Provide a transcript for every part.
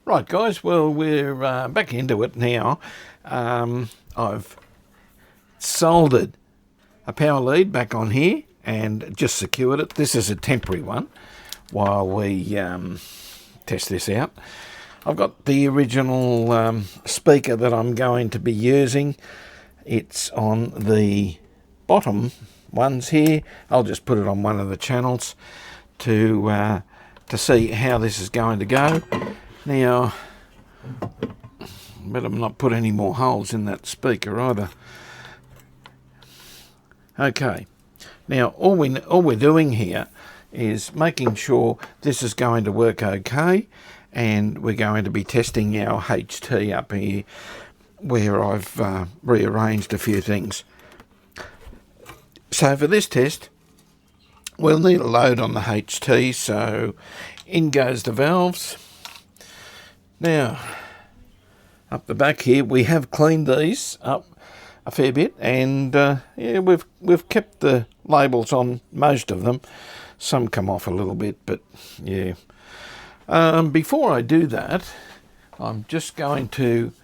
Right guys, well we're back into it now. I've soldered a power lead back on here and just secured it. This is a temporary one while we test this out. I've got the original speaker that I'm going to be using. It's on the bottom ones here. I'll just put it on one of the channels to see how this is going to go. Now, better not put any more holes in that speaker either. Okay, now all we're doing here is making sure this is going to work okay, and we're going to be testing our HT up here where I've rearranged a few things. So for this test, we'll need a load on the HT, so in goes the valves. Now, up the back here, we have cleaned these up a fair bit, and yeah, we've kept the labels on most of them. Some come off a little bit, but yeah. Before I do that, I'm just going to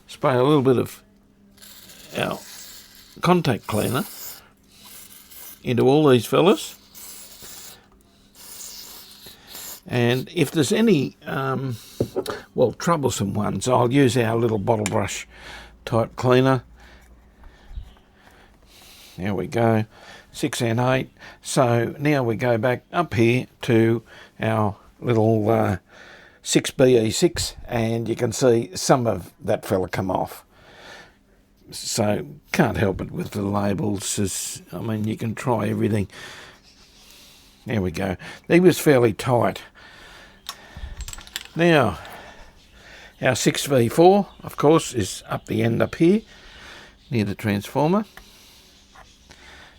spray a little bit of our contact cleaner into all these fellas. And if there's any, well, troublesome ones, I'll use our little bottle brush type cleaner. There we go, 6 and 8. So now we go back up here to our little 6BE6, and you can see some of that fella come off. So can't help it with the labels. I mean, you can try everything. There we go. He was fairly tight. Now, our 6V4, of course, is up the end up here, near the transformer.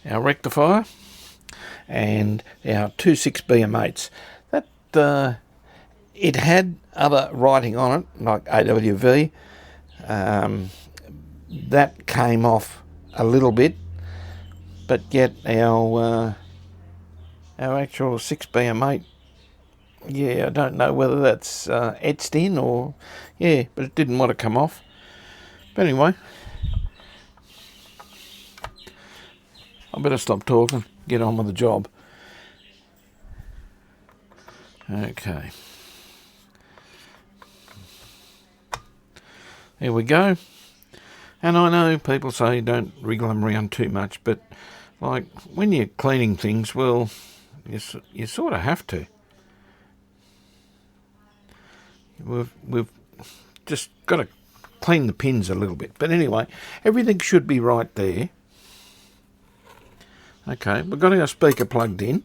Our rectifier, and our two 6BM8s. That, it had other writing on it, like AWV. That came off a little bit, but yet our actual 6BM8, yeah, I don't know whether that's etched in or, yeah, but it didn't want to come off. But anyway, I better stop talking, get on with the job. Okay. There we go. And I know people say don't wriggle them around too much, but like when you're cleaning things, well, you sort of have to. We've just got to clean the pins a little bit. But anyway, everything should be right there. Okay, we've got our speaker plugged in.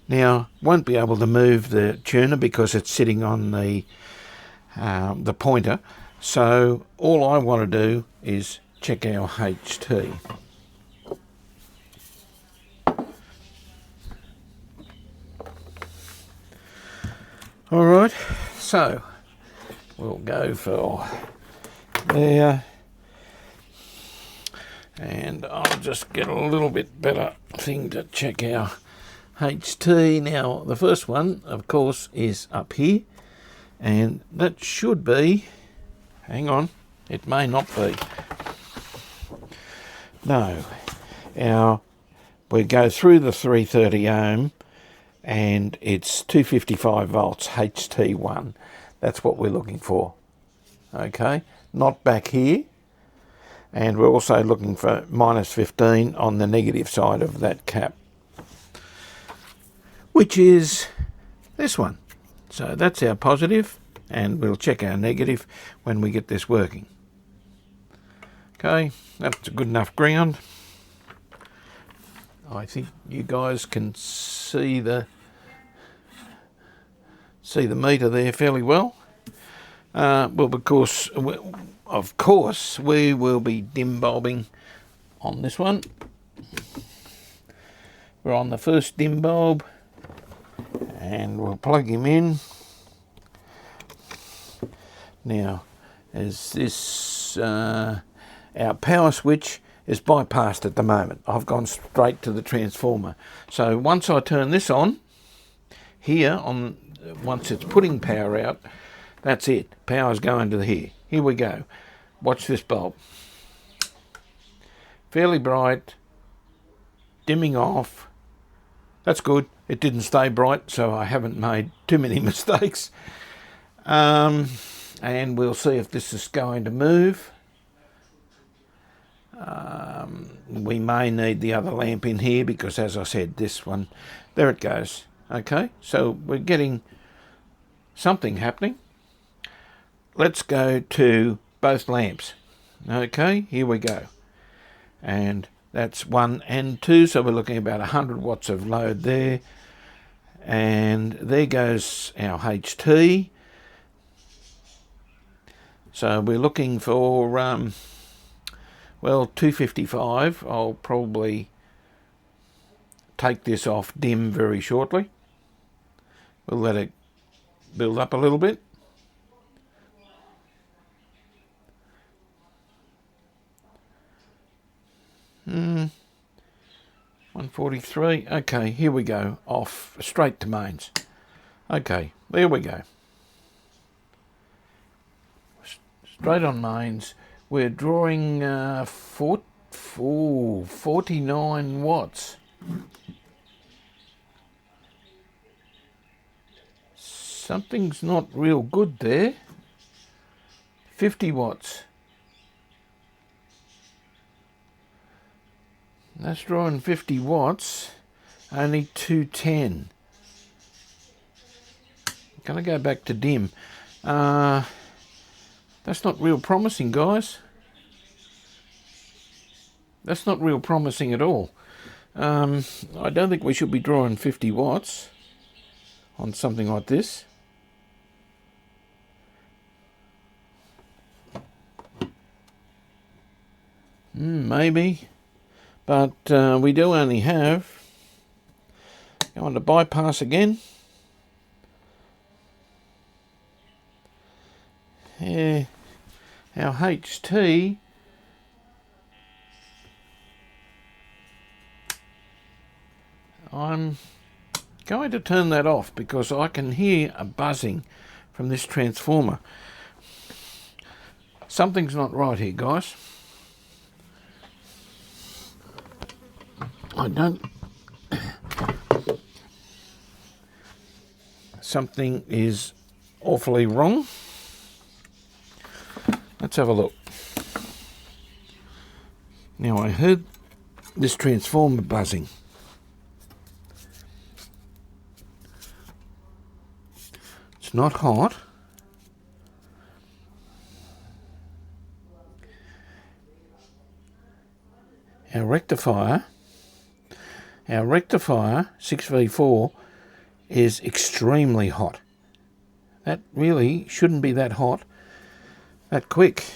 Now, won't be able to move the tuner because it's sitting on the pointer. So all I want to do is check our HT. All right, so we'll go for there, and I'll just get a little bit better thing to check our HT. Now, the first one, of course, is up here, and that should be, hang on, it may not be. No, we go through the 330 ohm, and it's 255 volts, HT1. That's what we're looking for. Okay, not back here. And we're also looking for minus 15 on the negative side of that cap, which is this one. So that's our positive, and we'll check our negative when we get this working. Okay, that's a good enough ground. I think you guys can see the meter there fairly well. Well, of course, we will be dim bulbing on this one. We're on the first dim bulb, and we'll plug him in. Now, as this our power switch is bypassed at the moment. I've gone straight to the transformer. So once I turn this on, here on once it's putting power out, that's it. Power's going to here. Here we go. Watch this bulb. Fairly bright, dimming off. That's good. It didn't stay bright, so I haven't made too many mistakes. And we'll see if this is going to move. We may need the other lamp in here because, as I said, this one, there it goes. Okay, so we're getting something happening. Let's go to both lamps. Okay, here we go. And that's 1 and 2, so we're looking at about 100 watts of load there. And there goes our HT. So we're looking for, well, 255. I'll probably take this off dim very shortly. We'll let it build up a little bit. Hmm. 143. Okay, here we go. Off straight to mains. Okay, there we go. Straight on mains. We're drawing 49 watts. Something's not real good there. 50 watts. That's drawing 50 watts, only 210. Gonna go back to dim. That's not real promising, guys. That's not real promising at all. I don't think we should be drawing 50 watts on something like this. Maybe. But we do only have, go on to bypass again. Yeah, our HT, I'm going to turn that off because I can hear a buzzing from this transformer. Something's not right here, guys. Something is awfully wrong. Let's have a look. Now I heard this transformer buzzing. It's not hot. Our rectifier 6V4 is extremely hot. That really shouldn't be that hot, that quick.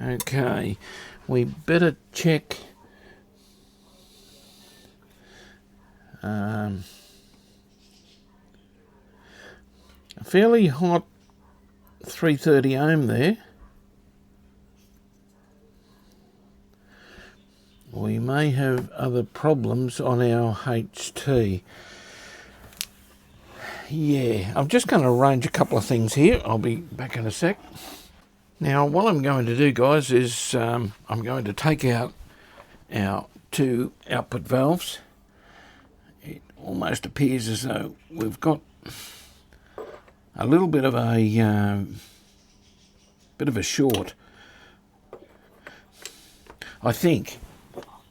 Okay, we better check a fairly hot 330 ohm there. We may have other problems on our HT. Yeah, I'm just going to arrange a couple of things here. I'll be back in a sec. Now, what I'm going to do, guys, is I'm going to take out our 2 output valves. It almost appears as though we've got a little bit of a short. I think.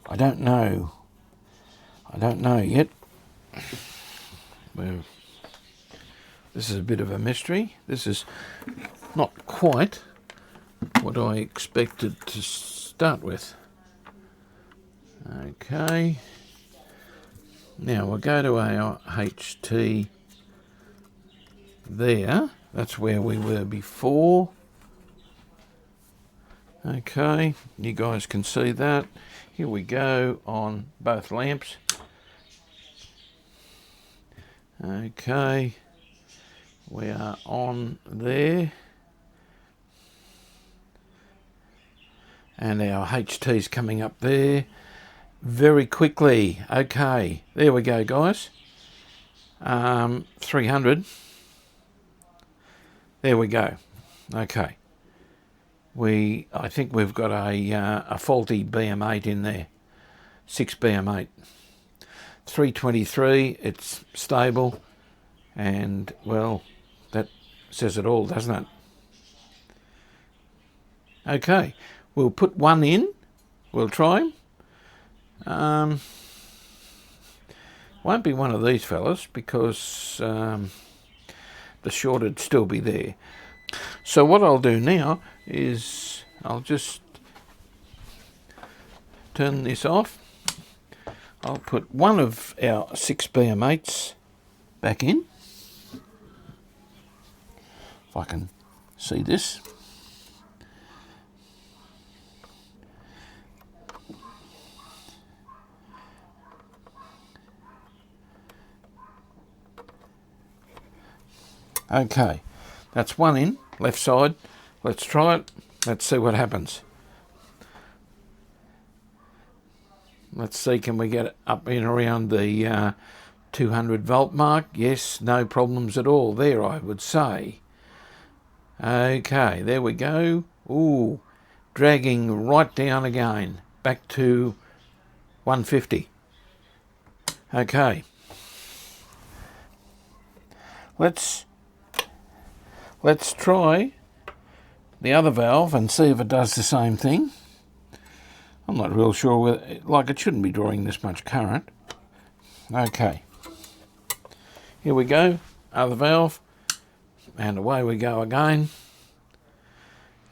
I don't know yet. Well, this is a bit of a mystery. This is not quite what I expected to start with. Okay. Now we'll go to our HT there. That's where we were before. Okay, you guys can see that. Here we go on both lamps. Okay, we are on there. And our HT's coming up there. very quickly. Okay, there we go, guys. 300. There we go. Okay. I think we've got a faulty BM8 in there. 6 BM8. 323, it's stable, and well, that says it all, doesn't it? Okay, we'll put one in. We'll try him. Won't be one of these fellas because the short would still be there. So what I'll do now is I'll just turn this off. I'll put one of our 6 BM8s back in. If I can see this. Okay, that's one in, left side. Let's try it. Let's see what happens. Let's see, can we get it up in around the 200 volt mark? Yes, no problems at all there, I would say. Okay, there we go. Ooh, dragging right down again, back to 150. Okay. Let's try the other valve and see if it does the same thing. I'm not real sure whether, like, it shouldn't be drawing this much current. Okay. Here we go, other valve, and away we go again.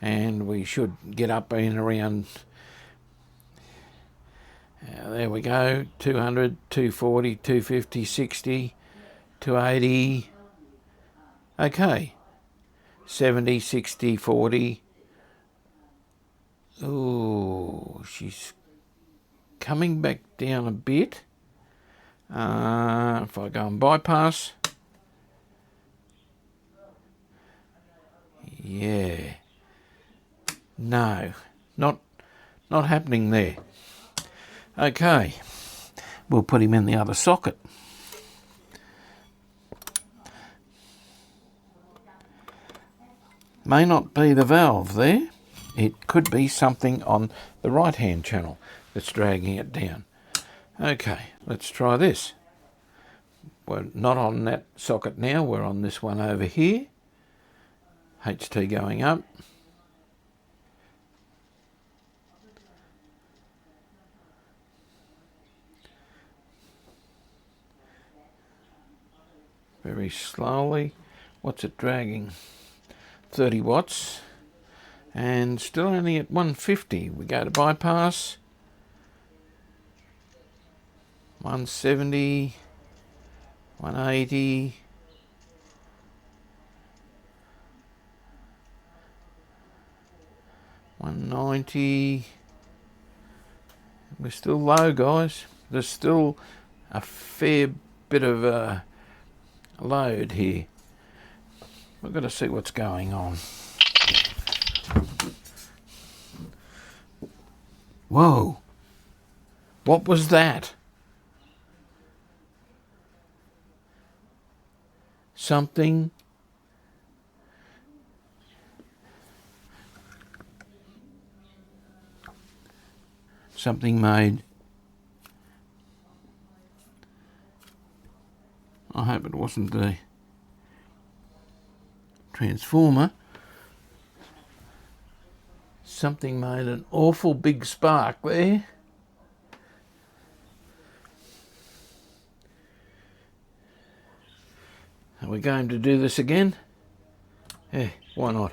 And we should get up in around, there we go, 200, 240, 250, 60, 280. Okay. 70, 60, 40. Ooh, she's coming back down a bit. If I go and bypass. Yeah. No, not happening there. Okay. We'll put him in the other socket. May not be the valve there. It could be something on the right hand channel that's dragging it down. Okay, let's try this. We're not on that socket now, we're on this one over here. HT going up. Very slowly. What's it dragging? 30 watts. And still only at 150. We go to bypass. 170, 180, 190. We're still low, guys. There's still a fair bit of a load here. We've got to see what's going on. Whoa! What was that? Something made. I hope it wasn't the transformer. Something made an awful big spark there. Are we going to do this again? Yeah, why not?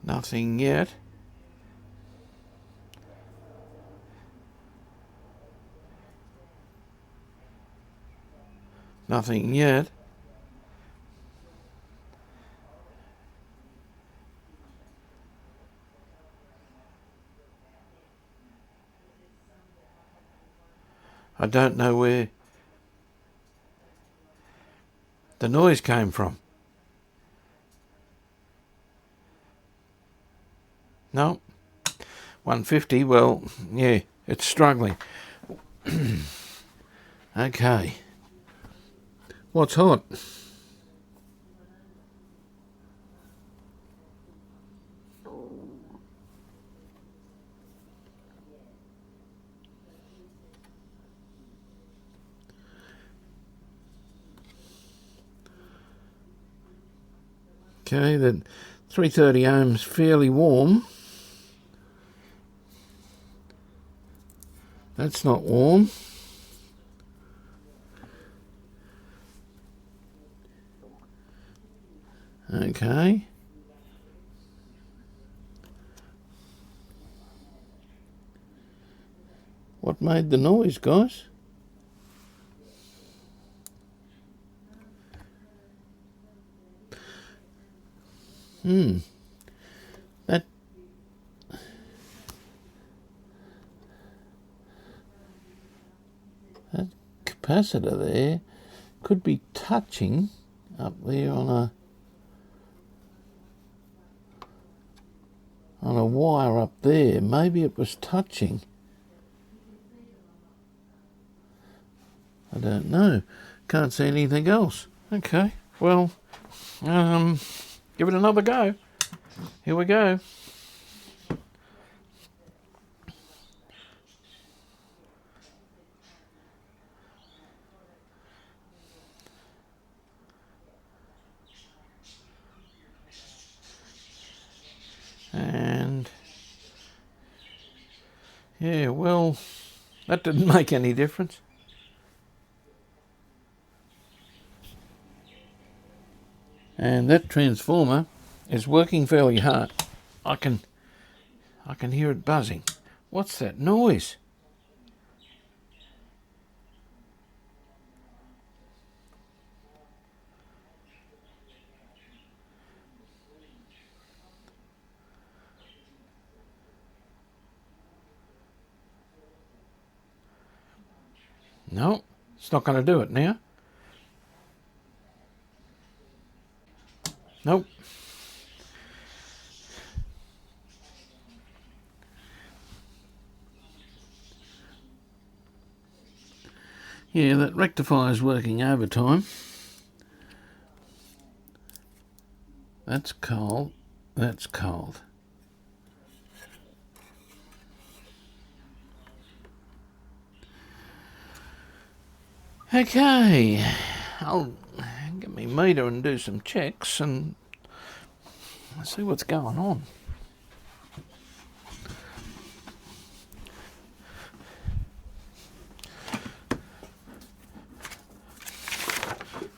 Nothing yet. Nothing yet. I don't know where the noise came from. No, 150, well, yeah, it's struggling. Okay, what's hot? Okay, the 330 ohms fairly warm. That's not warm. Okay. What made the noise, guys? That capacitor there could be touching up there on a wire up there. Maybe it was touching. I don't know. Can't see anything else. Okay, well, give it another go. Here we go. And yeah, well, that didn't make any difference. And that transformer is working fairly hard. I can hear it buzzing. What's that noise? No, it's not going to do it now. Nope. Yeah, that rectifier is working overtime. That's cold. That's cold. Okay, I'll get my meter and do some checks and see what's going on.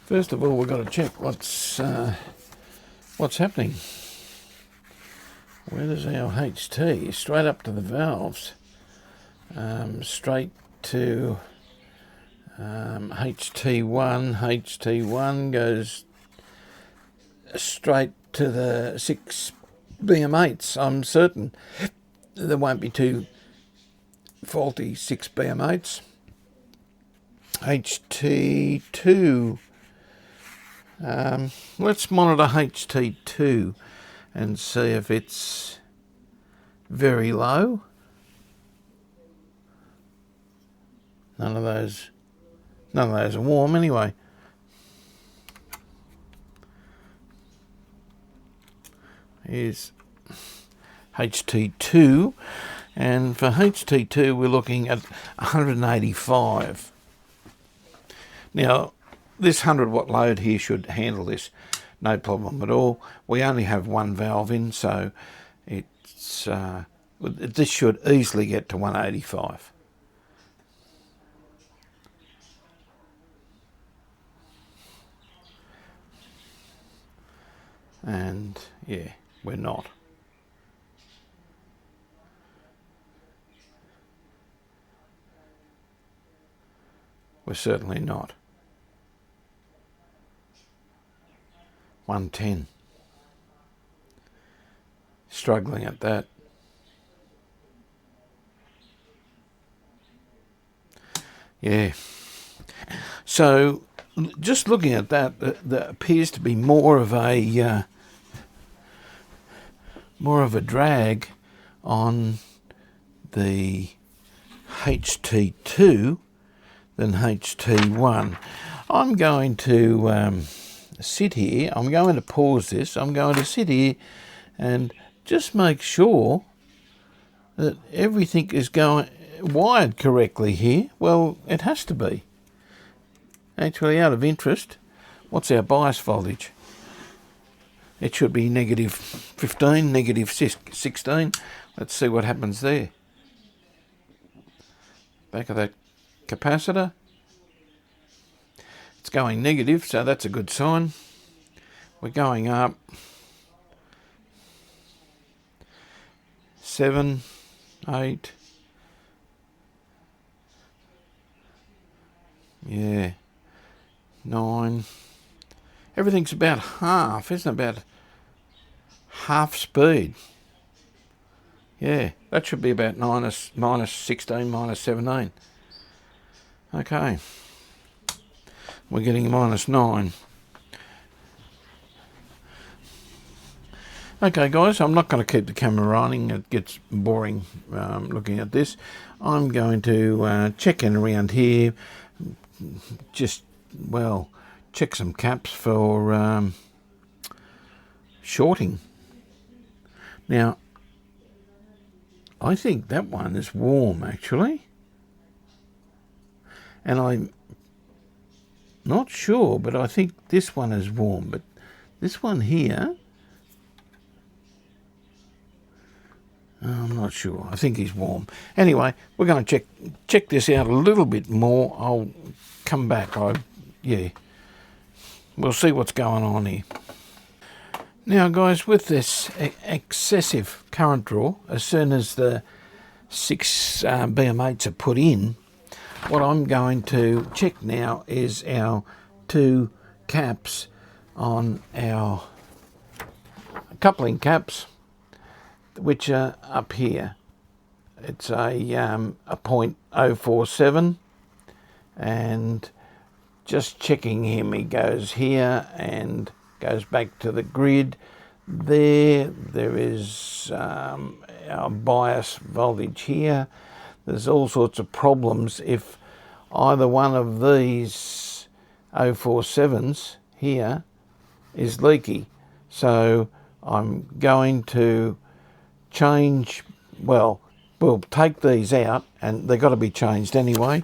First of all, we've got to check what's happening. Where does our HT? Straight up to the valves. Straight to HT1. HT1 goes straight to the 6 BM8s. I'm certain there won't be two faulty 6 BM8s. HT2. Let's monitor HT2 and see if it's very low. None of those are warm anyway. Here's HT2, and for HT2 we're looking at 185. Now this 100 watt load here should handle this, no problem at all. We only have one valve in, so it's this should easily get to 185. And yeah, we're not. We're certainly not. 110. Struggling at that. Yeah. So just looking at that, there appears to be more of a drag on the HT2 than HT1. I'm going to sit here. I'm going to pause this. I'm going to sit here and just make sure that everything is wired correctly here. Well, it has to be. Actually, out of interest, what's our bias voltage? It should be negative 15, negative 16. Let's see what happens there. Back of that capacitor. It's going negative, so that's a good sign. We're going up. 7, 8. Yeah. 9. Everything's about half, isn't it? About half speed. Yeah, that should be about minus 16, minus 17. Okay. We're getting minus 9. Okay, guys, I'm not going to keep the camera running. It gets boring looking at this. I'm going to check in around here. Just, well, check some caps for shorting. Now, I think that one is warm, actually. And I'm not sure, but I think this one is warm. But this one here, I'm not sure. I think he's warm. Anyway, we're going to check this out a little bit more. I'll come back. Yeah, we'll see what's going on here. Now, guys, with this excessive current draw, as soon as the 6 BM8s are put in, what I'm going to check now is our 2 caps on our coupling caps, which are up here. It's a 0.047, and just checking him, he goes here and goes back to the grid. There is our bias voltage here. There's all sorts of problems if either one of these 047s here is leaky. So I'm going to change, well, we'll take these out, and they've got to be changed anyway,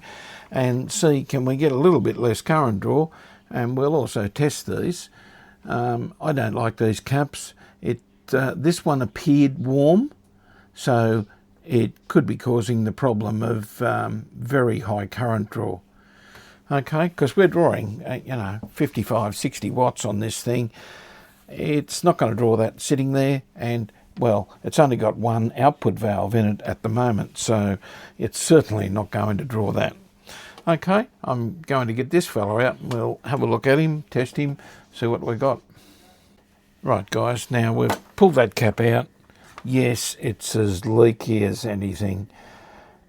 and see can we get a little bit less current draw, and we'll also test these. I don't like these caps. This one appeared warm, so it could be causing the problem of very high current draw. Okay, because we're drawing 55, 60 watts on this thing. It's not going to draw that sitting there, and well, it's only got one output valve in it at the moment, so it's certainly not going to draw that. Okay, I'm going to get this fella out and we'll have a look at him, test him, see what we got. Right, guys, now we've pulled that cap out. Yes, it's as leaky as anything.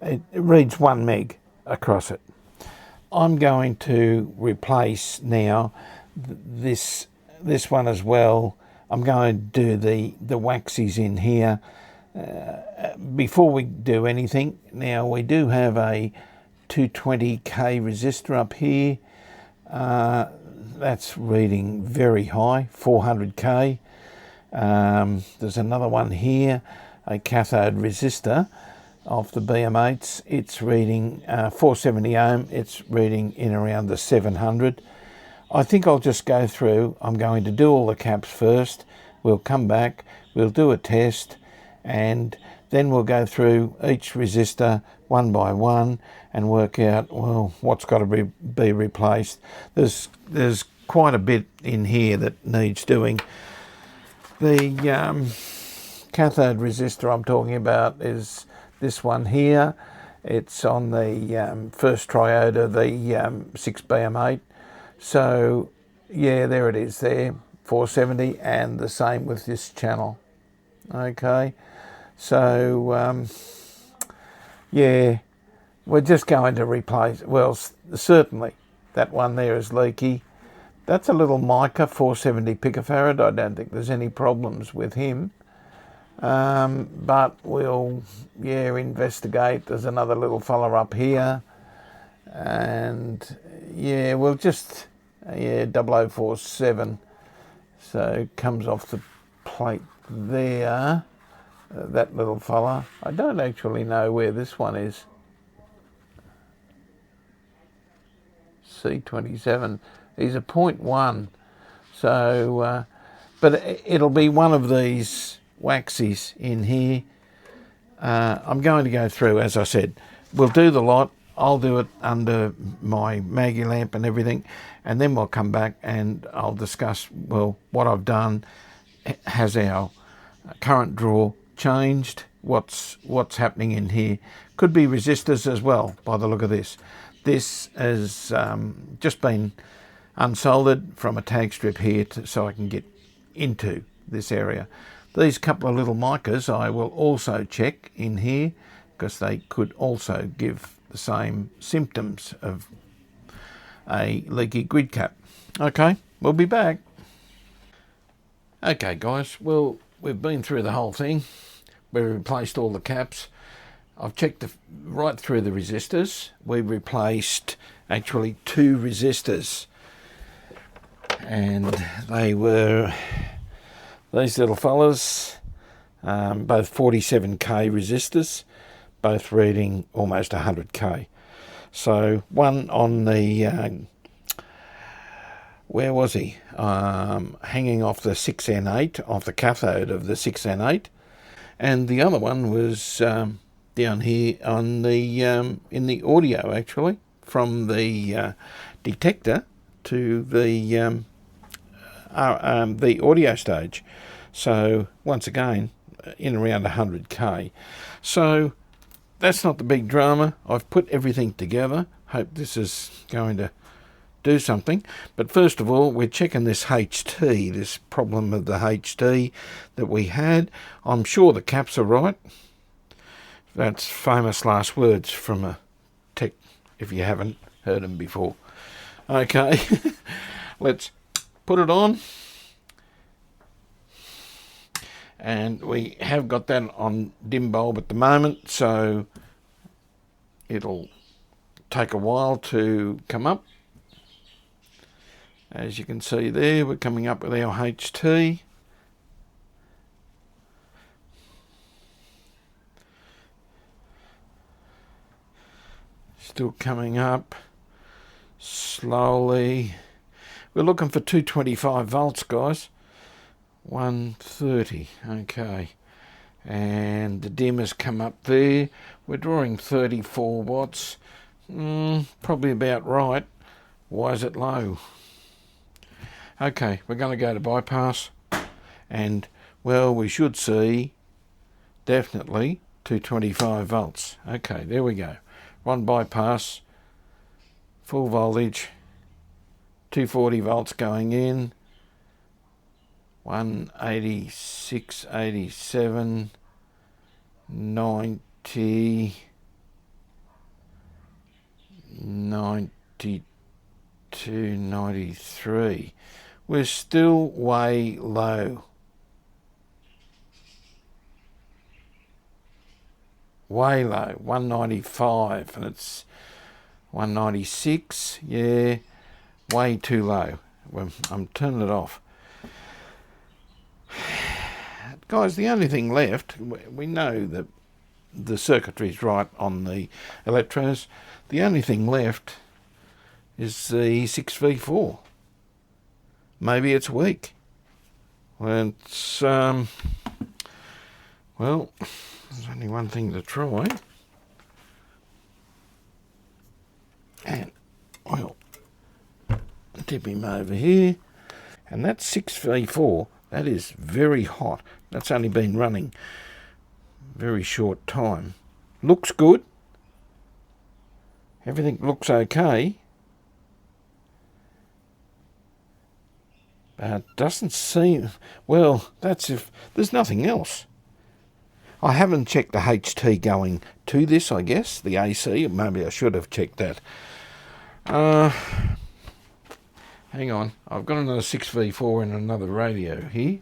It reads 1 meg across it. I'm going to replace now this one as well. I'm going to do the waxies in here. Before we do anything, now we do have a 220k resistor up here. That's reading very high, 400k. There's another one here, a cathode resistor of the BM8s. It's reading 470 ohm. It's reading in around the 700. I think I'll just go through. I'm going to do all the caps first. We'll come back, we'll do a test, and then we'll go through each resistor one by one and work out, well, what's got to be replaced. There's quite a bit in here that needs doing. The cathode resistor I'm talking about is this one here. It's on the first triode of the 6BM8. So, yeah, there it is there, 470, and the same with this channel. Okay, so, yeah, we're just going to replace, well, certainly that one there is leaky. That's a little mica, 470 picofarad. I don't think there's any problems with him. But we'll, investigate. There's another little fella up here. And, we'll just, 0047. So it comes off the plate there. That little fella. I don't actually know where this one is. C27. He's a 0.1. So, but it'll be one of these waxies in here. I'm going to go through, as I said, we'll do the lot. I'll do it under my Maggie lamp and everything, and then we'll come back and I'll discuss, well, what I've done. Has our current draw changed? What's happening in here? Could be resistors as well, by the look of this. This has just been unsoldered from a tag strip here so I can get into this area. These couple of little micas I will also check in here because they could also give the same symptoms of a leaky grid cap. Okay, we'll be back. Okay guys, well, we've been through the whole thing. We've replaced all the caps. I've checked right through the resistors. We replaced actually 2 resistors, and they were these little fellas, both 47k resistors, both reading almost 100k. So one on the where was he? Hanging off the 6N8, off the cathode of the 6N8, and the other one was down here on the in the audio, actually, from the detector to the audio stage. So once again, in around 100k. So that's not the big drama. I've put everything together. Hope this is going to do something. But first of all, we're checking this HT, this problem of the HT that we had. I'm sure the caps are right. That's famous last words from a tech, if you haven't heard them before. Okay, let's put it on. And we have got that on dim bulb at the moment, so it'll take a while to come up. As you can see there, we're coming up with our HT. Still coming up slowly. We're looking for 225 volts, guys. 130, okay. And the dimmer's come up there. We're drawing 34 watts. Probably about right. Why is it low? Okay, we're going to go to bypass. And, well, we should see definitely 225 volts. Okay, there we go. One bypass, full voltage, 240 volts going in, 186, 87, 90, 92, 93. We're still way low. Way low, 195, and it's 196, yeah, way too low. Well, I'm turning it off. Guys, the only thing left, we know that the circuitry's right on the electrodes. The only thing left is the 6V4. Maybe it's weak. Well, it's, well, there's only one thing to try. And I'll tip him over here. And that's 6V4. That is very hot. That's only been running very short time. Looks good. Everything looks okay. But doesn't seem... Well, that's if... There's nothing else. I haven't checked the HT going to this, I guess. The AC. Maybe I should have checked that. hang on, I've got another 6V4 in another radio here.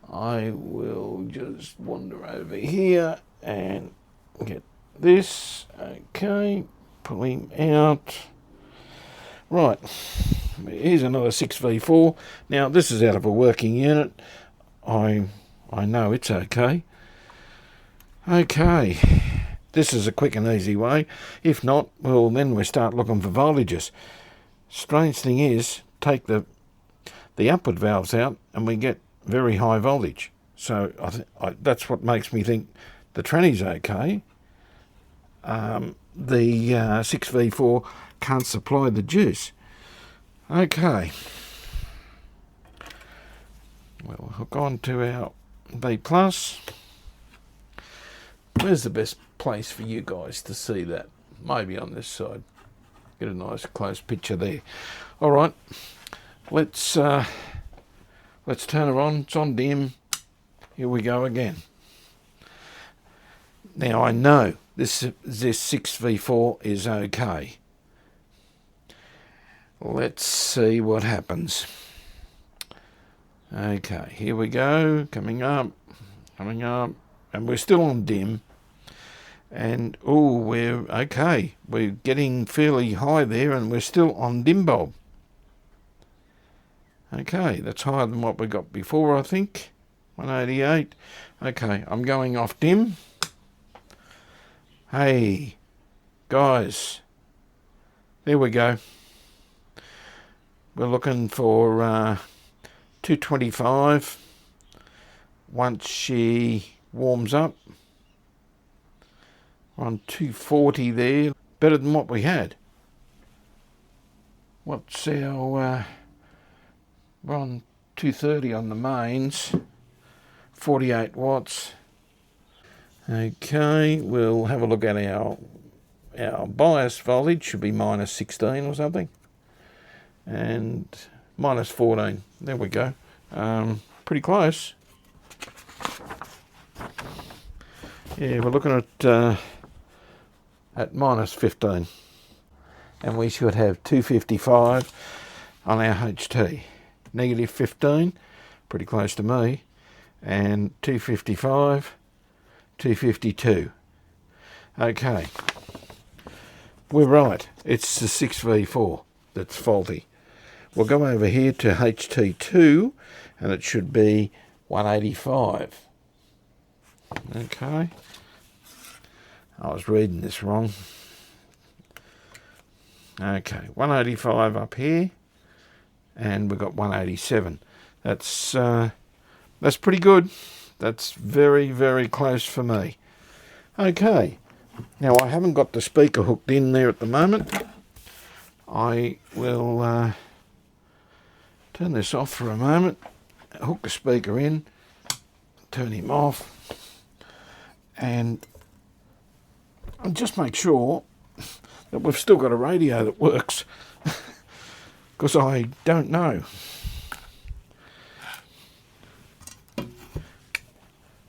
I will just wander over here and get this. Okay, pull him out. Right, here's another 6V4. Now this is out of a working unit. I know it's okay. Okay, this is a quick and easy way. If not, well then we start looking for voltages. Strange thing is, take the upward valves out and we get very high voltage. So that's what makes me think the tranny's okay. The 6V4 can't supply the juice. Okay. We'll hook on to our B+. Where's the best place for you guys to see that? Maybe on this side. Get a nice close picture there. All right. Let's turn her on. It's on dim. Here we go again. Now I know this 6V4 is okay. Let's see what happens. Okay, here we go. Coming up, and we're still on dim. And oh, we're okay. We're getting fairly high there, and we're still on dim bulb. Okay, that's higher than what we got before, I think. 188. Okay, I'm going off dim. Hey, guys, there we go. We're looking for 225 once she warms up. We're on 240 there, better than what we had. What's our... we're on 230 on the mains, 48 watts. Okay, we'll have a look at our bias voltage. Should be minus 16 or something, and minus 14. There we go. Pretty close. Yeah, we're looking at minus 15, and we should have 255 on our HT. Negative 15, pretty close to me, and 255, 252. Okay, we're right. It's the 6V4 that's faulty. We'll go over here to HT2, and it should be 185. Okay, I was reading this wrong. Okay, 185 up here, and we've got 187. That's pretty good. That's very, very close for me. Okay, now I haven't got the speaker hooked in there at the moment. I will turn this off for a moment, hook the speaker in, turn him off, and just make sure that we've still got a radio that works, because I don't know.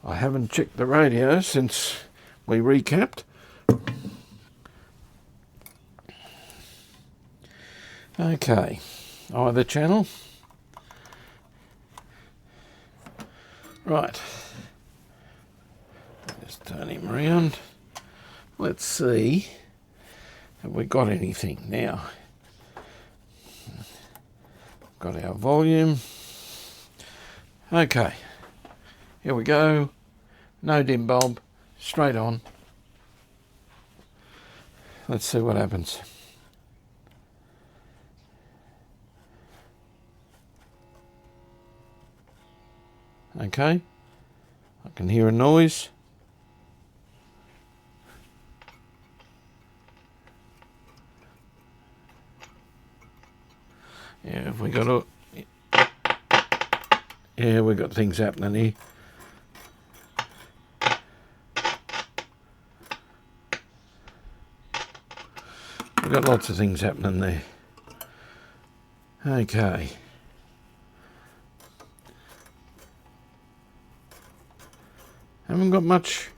I haven't checked the radio since we recapped. Okay, either channel. Right, just turn him around. Let's see, have we got anything now? Got our volume. Okay, here we go. No dim bulb, straight on. Let's see what happens. Okay, I can hear a noise. Yeah, we got we got things happening here. We've got lots of things happening there. Okay. Haven't got much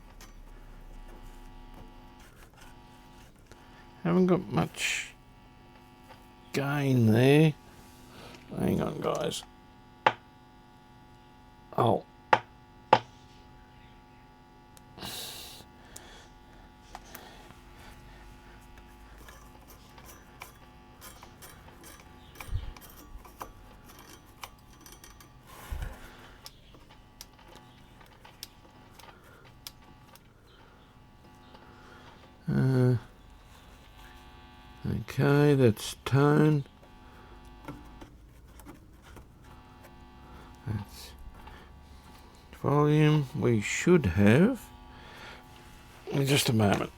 gain there. Hang on, guys. Oh. Okay, that's tone. That's volume. We should have. In just a moment.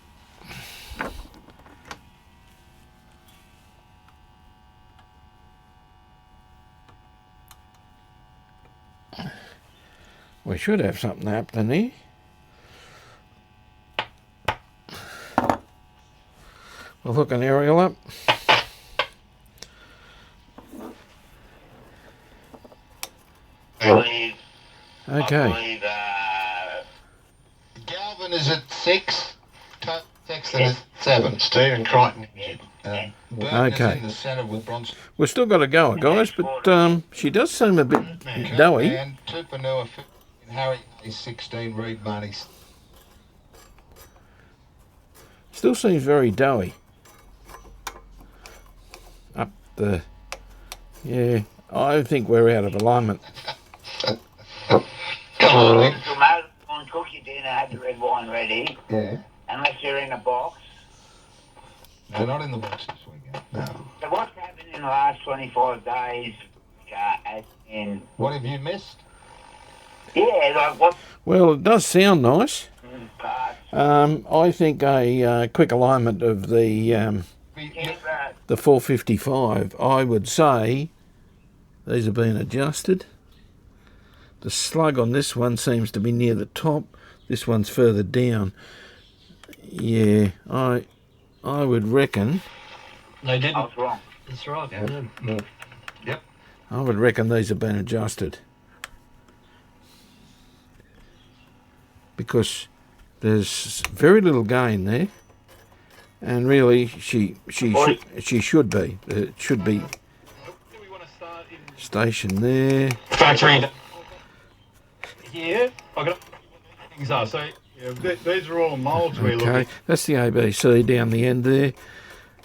We should have something happening here. We'll hook an aerial up. Okay. Galvin is at 6. Sexton is 7. Stephen Crichton. Okay. In the centre with Bronson. We've still got to go, guys, but she does seem a bit doughy. And Tupanua, Harry is 16. Reed Marty. Still seems very doughy. Up the... Yeah, I think we're out of alignment. Come on, On cook your dinner, have the red wine ready. Yeah. Unless you're in a box. They're not in the box this weekend. No. So what's happened in the last 25 days? As in... What have you missed? Yeah, like what? Well, it does sound nice. I think a quick alignment of the 455, I would say these have been adjusted. The slug on this one seems to be near the top. This one's further down. Yeah, I would reckon. They didn't. I was wrong. That's right. Yeah. No. Yep. I would reckon these have been adjusted. Because there's very little gain there. And really, she should be. It should be stationed there. Factory. Here, I got things are so. Yeah, these are all moulds we're looking. Okay, that's the ABC down the end there.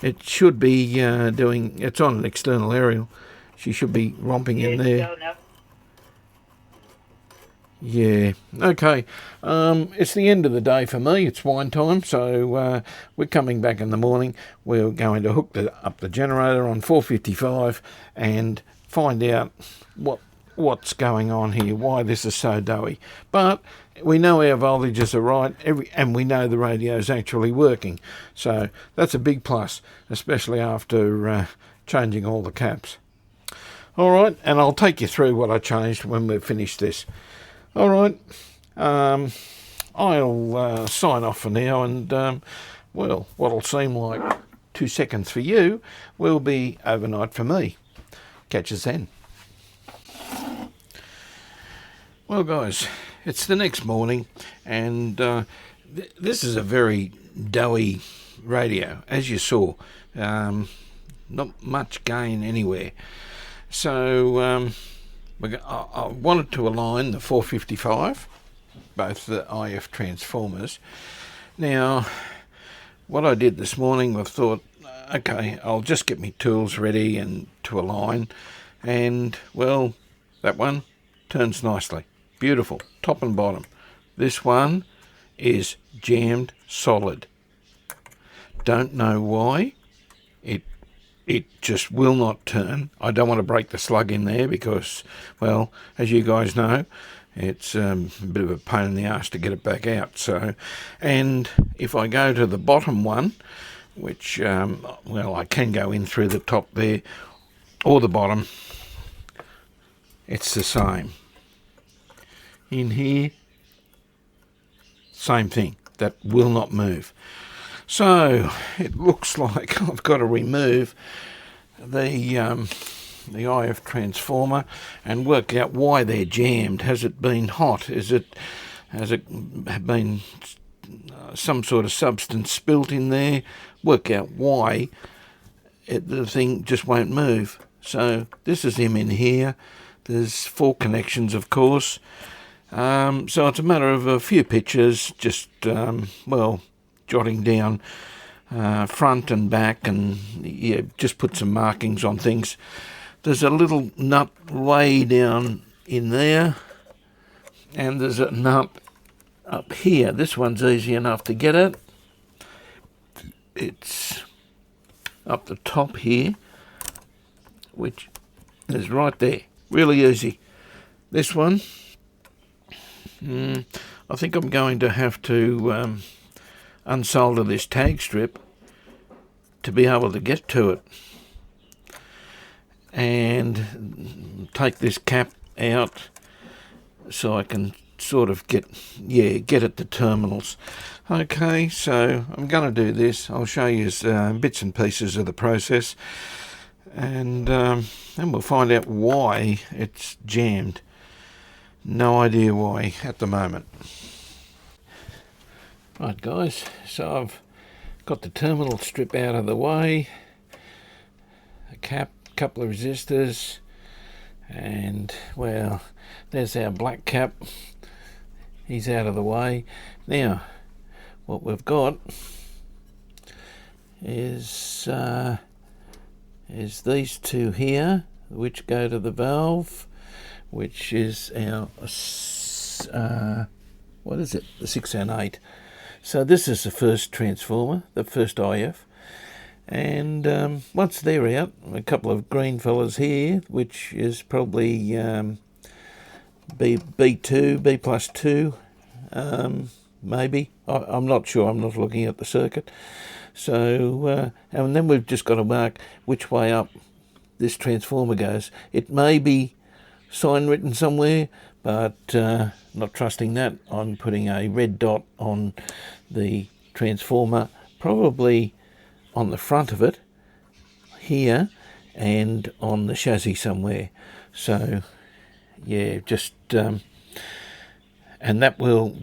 It should be doing. It's on an external aerial. She should be romping in there. Yeah. Okay. It's the end of the day for me. It's wine time, so we're coming back in the morning. We're going to hook up the generator on 455 and find out what's going on here, why this is so doughy. But we know our voltages are right, and we know the radio's actually working. So that's a big plus, especially after changing all the caps. All right, and I'll take you through what I changed when we've finished this. All right, I'll sign off for now, and well, what'll seem like 2 seconds for you will be overnight for me. Catch us then. Well, guys, it's the next morning, and this is a very doughy radio, as you saw. Not much gain anywhere. So I wanted to align the 455, both the IF transformers. Now, what I did this morning, I thought, okay, I'll just get my tools ready and to align, and well, that one turns nicely. Beautiful, top and bottom. This one is jammed solid. Don't know why. It just will not turn. I don't want to break the slug in there because, well, as you guys know, it's a bit of a pain in the arse to get it back out. So, and if I go to the bottom one, which, well, I can go in through the top there or the bottom, it's the same. In here, same thing. That will not move. So it looks like I've got to remove the IF transformer and work out why they're jammed. Has it been hot? Has it been some sort of substance spilt in there? Work out why the thing just won't move. So this is him in here. There's 4 connections, of course. So it's a matter of a few pictures, just, well, jotting down front and back, and yeah, just put some markings on things. There's a little nut way down in there, and there's a nut up here. This one's easy enough to get at. It's up the top here, which is right there. Really easy. This one, I think I'm going to have to unsolder this tag strip to be able to get to it, and take this cap out so I can sort of get at the terminals. Okay, so I'm going to do this. I'll show you bits and pieces of the process, and we'll find out why it's jammed. No idea why at the moment. Right guys, so I've got the terminal strip out of the way, a cap, couple of resistors, and well, there's our black cap. He's out of the way. Now what we've got is these two here, which go to the valve, which is our what is it, the 6 and 8. So this is the first transformer, the first IF, and once they're out, a couple of green fellas here, which is probably B2, B plus 2, maybe. I'm not sure, I'm not looking at the circuit. So, and then we've just got to mark which way up this transformer goes. It may be sign written somewhere, but not trusting that. I'm putting a red dot on the transformer, probably on the front of it here, and on the chassis somewhere. So yeah, just and that will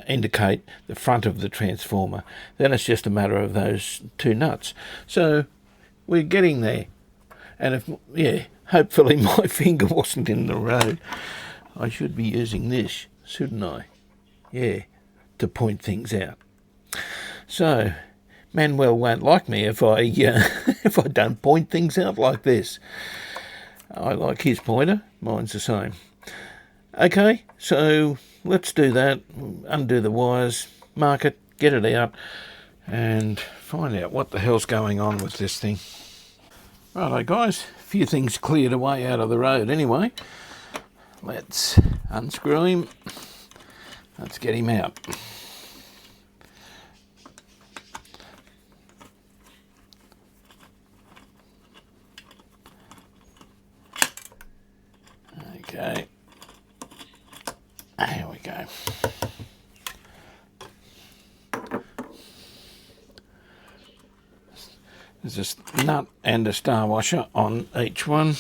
indicate the front of the transformer. Then it's just a matter of those 2 nuts. So we're getting there, and if, yeah, hopefully my finger wasn't in the road. I should be using this, shouldn't I? Yeah, to point things out. So Manuel won't like me if I if I don't point things out like this. I like his pointer, mine's the same. Okay, so let's do that. Undo the wires, mark it, get it out, and find out what the hell's going on with this thing. Righto guys, a few things cleared away out of the road anyway. Let's unscrew him. Let's get him out. Okay. Here we go. There's a nut and a star washer on each one.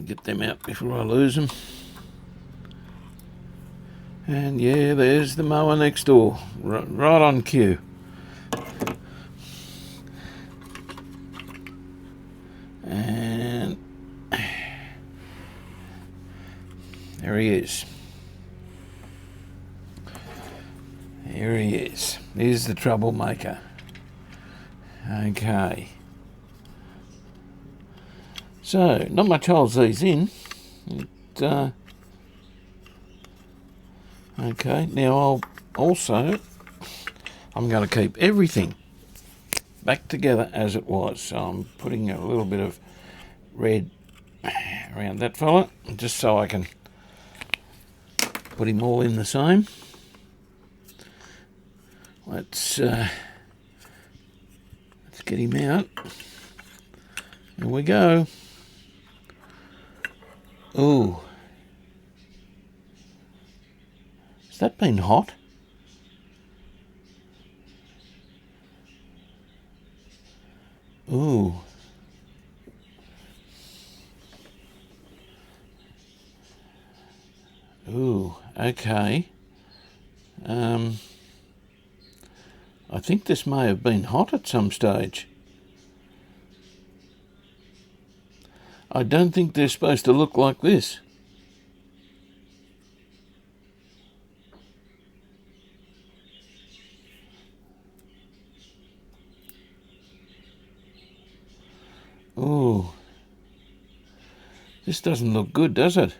Get them out before I lose them. And yeah, there's the mower next door, right on cue. And there he is. Here he is. Here's the troublemaker. Okay. So, not much holds these in. Okay, now I'm going to keep everything back together as it was. So I'm putting a little bit of red around that fella, just so I can put him all in the same. Let's get him out. Here we go. Ooh. Has that been hot? Ooh. Ooh, okay. I think this may have been hot at some stage. I don't think they're supposed to look like this. Oh, this doesn't look good, does it?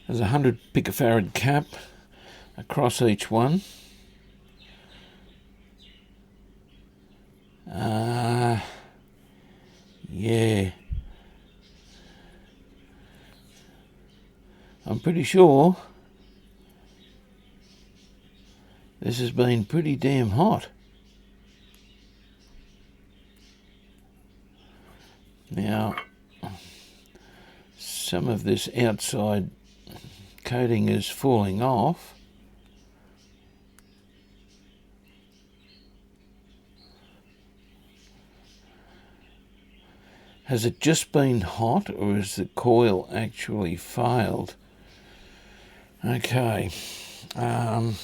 There's a 100 picofarad cap across each one. Yeah. I'm pretty sure this has been pretty damn hot. Now, some of this outside coating is falling off. Has it just been hot, or has the coil actually failed? Okay, let's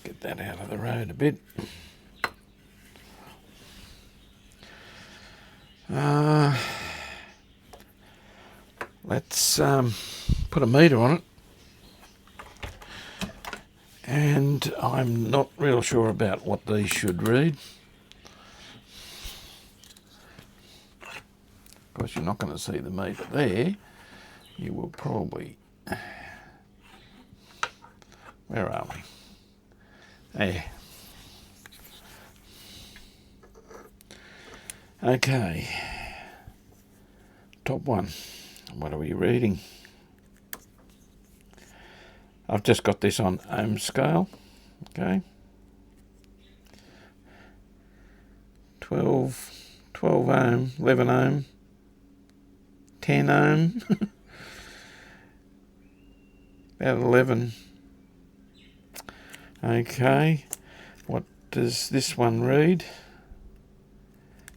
get that out of the road a bit. Let's put a meter on it. And I'm not real sure about what these should read. Of course, you're not going to see the meter there. You will probably... Where are we? There. Okay. Top one. What are we reading? I've just got this on ohm scale. Okay. 12 ohm, 11 ohm, 10 ohm, about 11. Okay, what does this one read?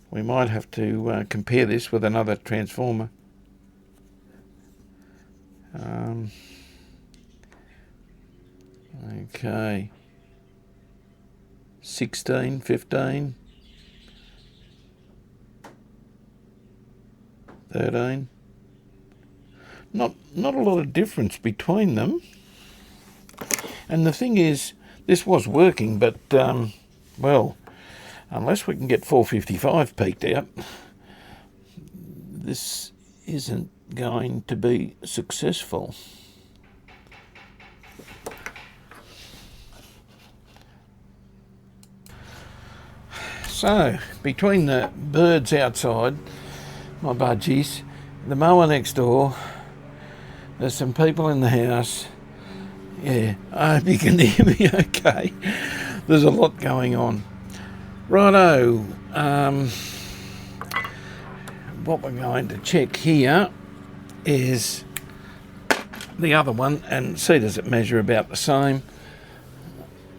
We might have to compare this with another transformer. Okay, 16, 15, 13. Not a lot of difference between them. And the thing is, this was working, but well, unless we can get 455 peaked out, this isn't going to be successful. So, between the birds outside, my budgies, the mower next door, there's some people in the house. Yeah, I hope you can hear me okay. There's a lot going on. Righto, what we're going to check here is the other one and see, does it measure about the same.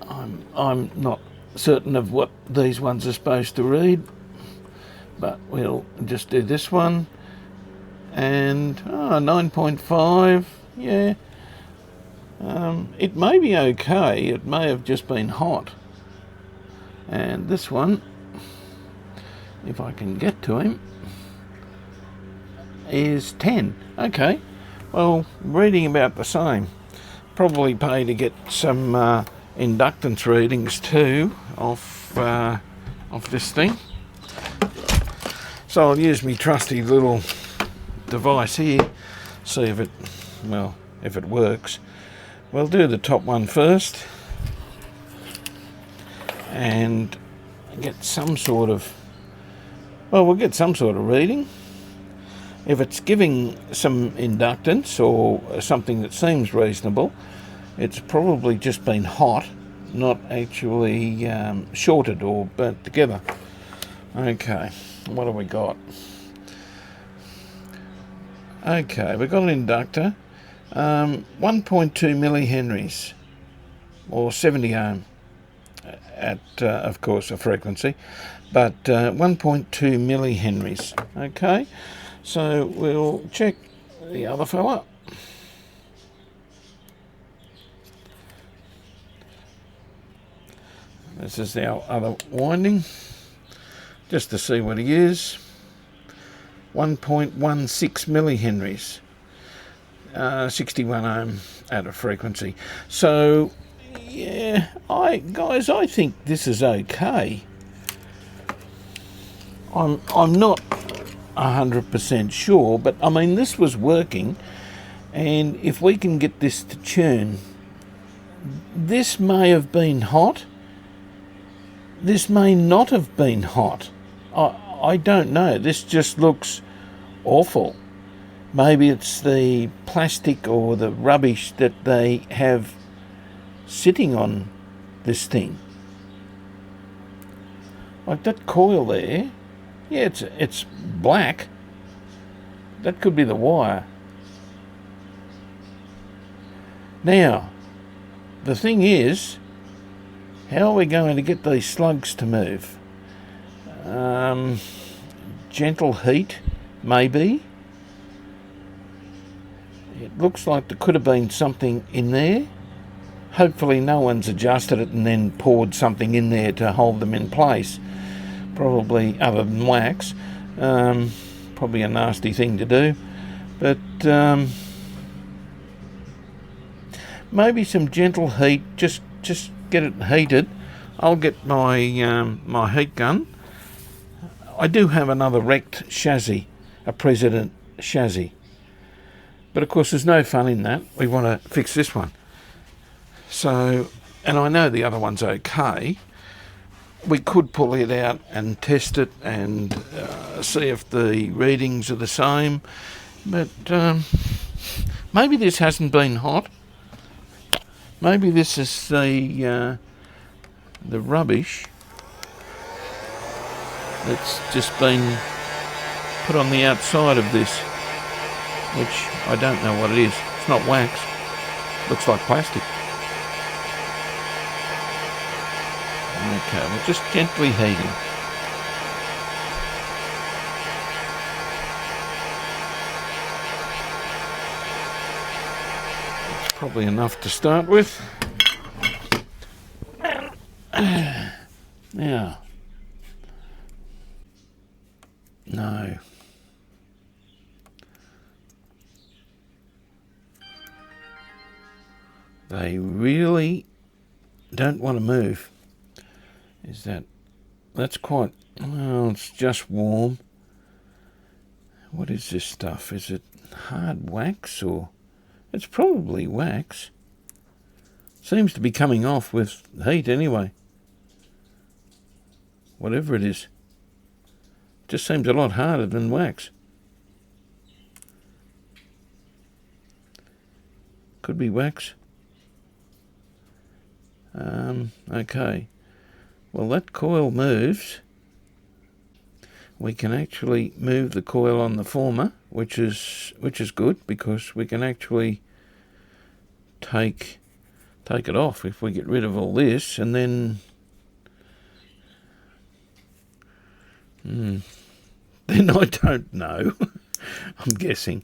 I'm not certain of what these ones are supposed to read, but we'll just do this one. And 9.5, yeah. It may be okay, it may have just been hot. And this one, if I can get to him, is 10. Okay, well, reading about the same. Probably pay to get some inductance readings too off this thing. So I'll use my trusty little device here, see if it works. We'll do the top one first and get some sort of, we'll get some sort of reading. If it's giving some inductance or something that seems reasonable, it's probably just been hot, not actually shorted or burnt together. Okay, what have we got? Okay, we've got an inductor, 1.2 millihenries, or 70 ohm at, of course, a frequency, but 1.2 millihenries. Okay, so we'll check the other fella. This is our other winding, just to see what he is. 1.16 millihenries, 61 ohm at a frequency. So yeah, I think this is okay. I'm not 100% sure, but I mean, this was working, and if we can get this to tune, this may have been hot, this may not have been hot. I don't know. This just looks awful. Maybe it's the plastic or the rubbish that they have sitting on this thing. Like that coil there, yeah, it's black. That could be the wire. Now, the thing is, how are we going to get these slugs to move? Gentle heat, maybe. It looks like there could have been something in there. Hopefully no one's adjusted it and then poured something in there to hold them in place. Probably, other than wax. Probably a nasty thing to do. But maybe some gentle heat. Just get it heated. I'll get my my heat gun. I do have another Rect chassis, a Precedent chassis. But of course there's no fun in that. We want to fix this one. So, and I know the other one's okay. We could pull it out and test it and see if the readings are the same. But maybe this hasn't been hot. Maybe this is the rubbish that's just been put on the outside of this, which I don't know what it is. It's not wax. Looks like plastic. Okay, we're just gently heating. It's probably enough to start with. Now, no. They really don't want to move. Is that's quite, well, it's just warm. What is this stuff? Is it hard wax, or it's probably wax? Seems to be coming off with heat anyway. Whatever it is. Just seems a lot harder than wax. Could be wax. Okay. Well, that coil moves. We can actually move the coil on the former, which is good, because we can actually take it off if we get rid of all this, and then then I don't know. I'm guessing.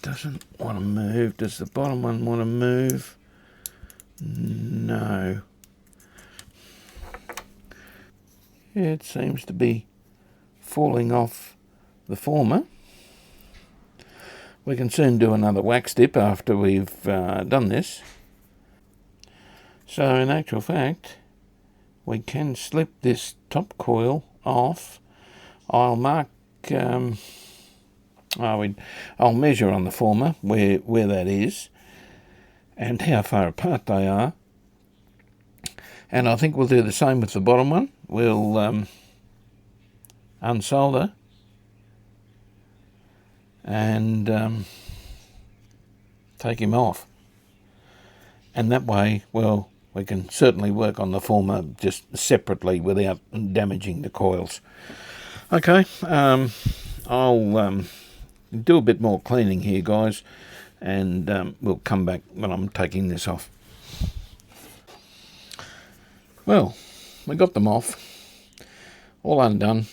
Doesn't want to move. Does the bottom one want to move? No. Yeah, it seems to be falling off the former. We can soon do another wax dip after we've done this. So in actual fact, we can slip this top coil off. I'll mark, I'll measure on the former where that is and how far apart they are. And I think we'll do the same with the bottom one. We'll unsolder and take him off. And that way, well, we can certainly work on the former just separately without damaging the coils. Okay, I'll do a bit more cleaning here, guys, and we'll come back when I'm taking this off. Well, we got them off, all undone,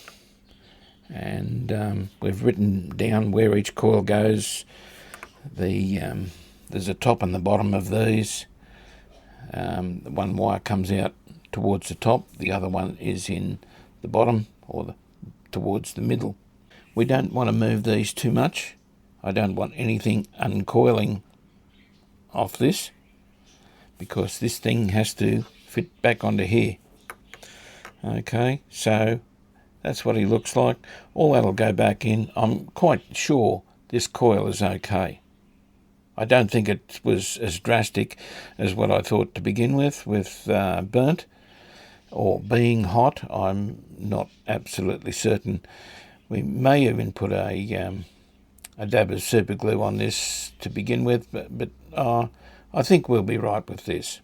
and we've written down where each coil goes, there's a top and the bottom of these. One wire comes out towards the top, the other one is in the bottom or towards the middle. We don't want to move these too much. I don't want anything uncoiling off this, because this thing has to fit back onto here. Okay, so that's what he looks like. All that'll go back in. I'm quite sure this coil is okay. I don't think it was as drastic as what I thought to begin with burnt or being hot. I'm not absolutely certain. We may even put a dab of super glue on this to begin with, but I think we'll be right with this.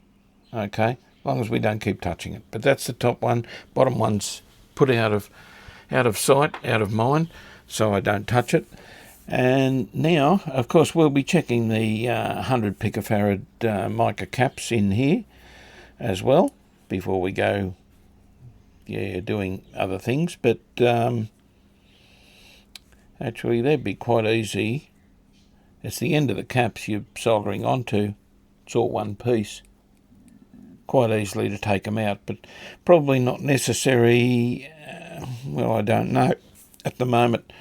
Okay, as long as we don't keep touching it. But that's the top one. Bottom one's put out of sight, out of mind, so I don't touch it. And now, of course, we'll be checking the 100 picofarad mica caps in here as well before we go doing other things. But actually, they'd be quite easy. It's the end of the caps you're soldering onto. It's all one piece. Quite easily to take them out, but probably not necessary. Well, I don't know. At the moment,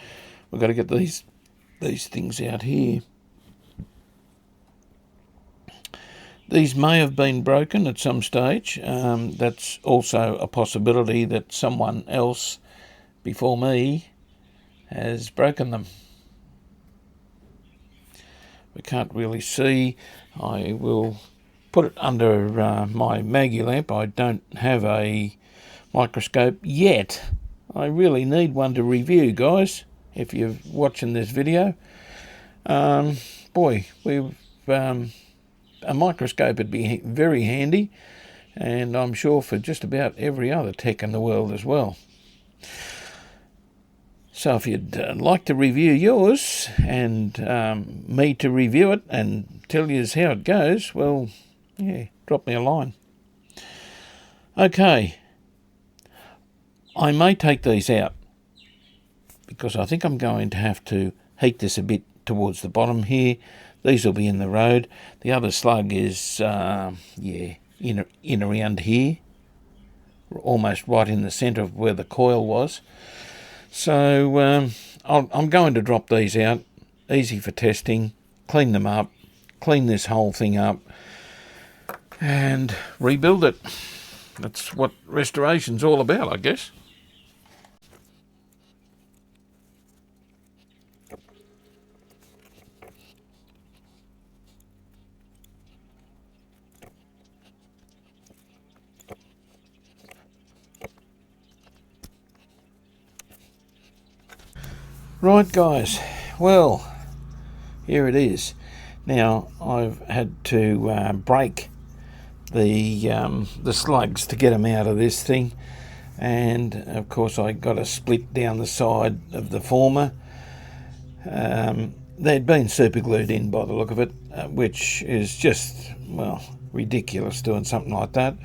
we've got to get these things out here. These may have been broken at some stage. That's also a possibility that someone else before me has broken them. We can't really see. I will put it under my Maggie lamp. I don't have a microscope yet. I really need one to review, guys, if you're watching this video. Boy, a microscope would be very handy, and I'm sure for just about every other tech in the world as well. So if you'd like to review yours and me to review it and tell you how it goes, well, yeah, drop me a line. Okay, I may take these out because I think I'm going to have to heat this a bit towards the bottom here. These will be in the road. The other slug is, in around here, almost right in the centre of where the coil was. So I'm going to drop these out, easy for testing, clean them up, clean this whole thing up, and rebuild it. That's what restoration's all about, I guess. Right, guys, well, here it is. Now, I've had to break the slugs to get them out of this thing, and of course I got a split down the side of the former. They'd been super glued in by the look of it, which is just, well, ridiculous doing something like that.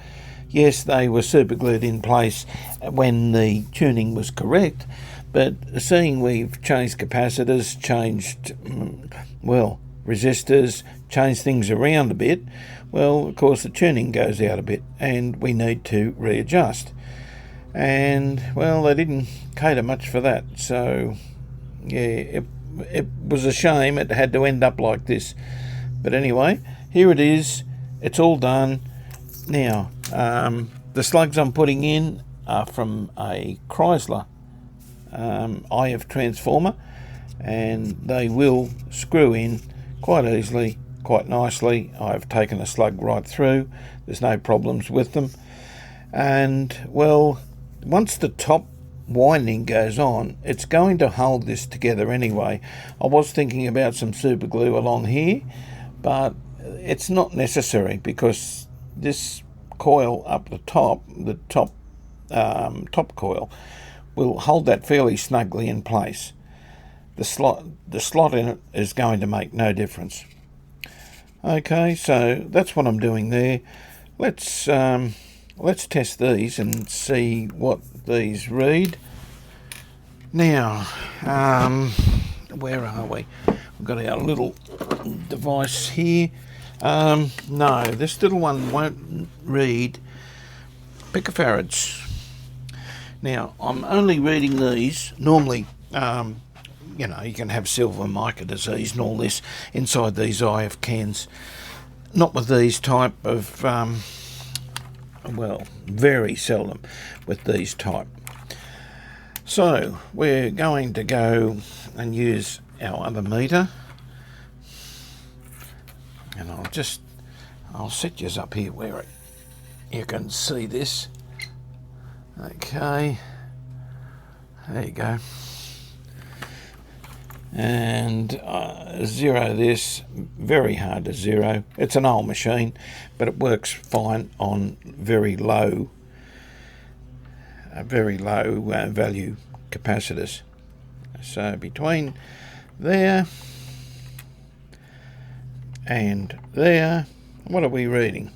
Yes, they were super glued in place when the tuning was correct, but seeing we've changed capacitors, changed, well, resistors, changed things around a bit, well, of course the tuning goes out a bit and we need to readjust. And, well, they didn't cater much for that, so, yeah, it was a shame it had to end up like this. But anyway, here it is. It's all done. Now, the slugs I'm putting in are from a Chrysler IF transformer, and they will screw in quite easily, quite nicely. I've taken a slug right through. There's no problems with them. And, well, once the top winding goes on, it's going to hold this together anyway. I was thinking about some super glue along here, but it's not necessary because this coil up the top coil will hold that fairly snugly in place. The slot in it is going to make no difference. Okay, so that's what I'm doing there. Let's test these and see what these read. Now, where are we? We've got our little device here. No, this little one won't read picofarads. Now, I'm only reading these. Normally, you know, you can have silver mica disease and all this inside these IF cans. Not with these type of, well, very seldom with these type. So, we're going to go and use our other meter. And I'll set you up here where you can see this. Okay, there you go. And zero this, very hard to zero. It's an old machine, but it works fine on very low value capacitors. So between there and there, what are we reading?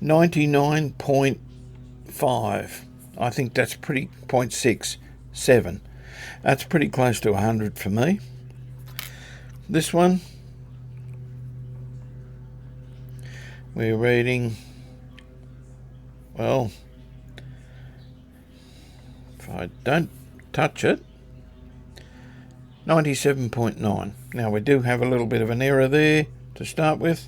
99.5. I think that's pretty, 0.67. That's pretty close to 100 for me. This one, we're reading, well, if I don't touch it, 97.9. Now we do have a little bit of an error there to start with.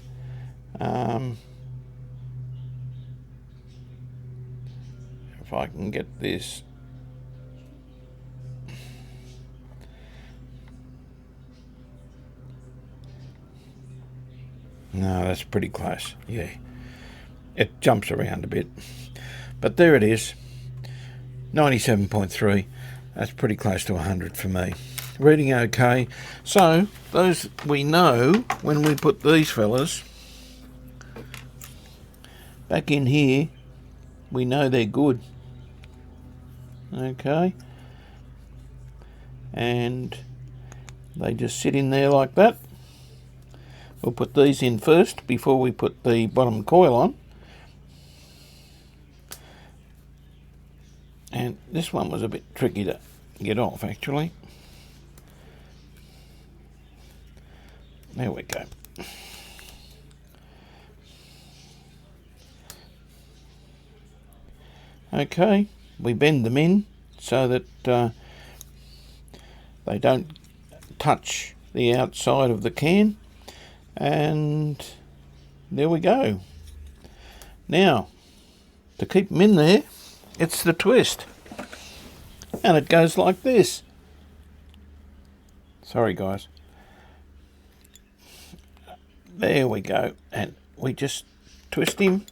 If I can get this. No, that's pretty close. Yeah, it jumps around a bit, but there it is. 97.3. That's pretty close to 100 for me. Reading okay. So those, we know when we put these fellas back in here, we know they're good. Okay, and they just sit in there like that. We'll put these in first before we put the bottom coil on. And this one was a bit tricky to get off, actually. There we go. Okay, we bend them in so that they don't touch the outside of the can. And there we go. Now, to keep them in there, it's the twist. And it goes like this. Sorry, guys. There we go. And we just twist him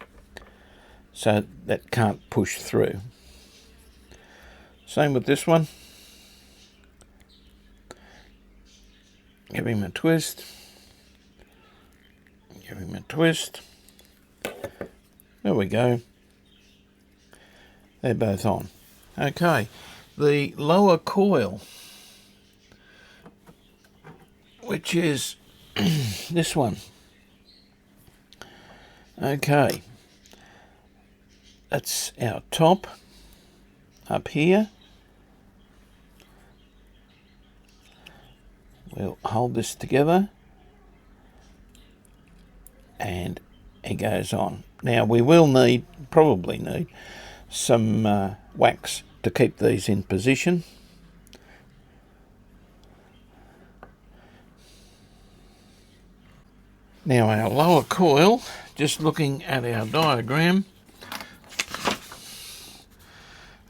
so that can't push through. Same with this one. Give him a twist. Give him a twist. There we go. They're both on. Okay, the lower coil, which is this one. Okay, that's our top up here. We'll hold this together. And it goes on. Now we will probably need some wax to keep these in position. Now our lower coil, just looking at our diagram,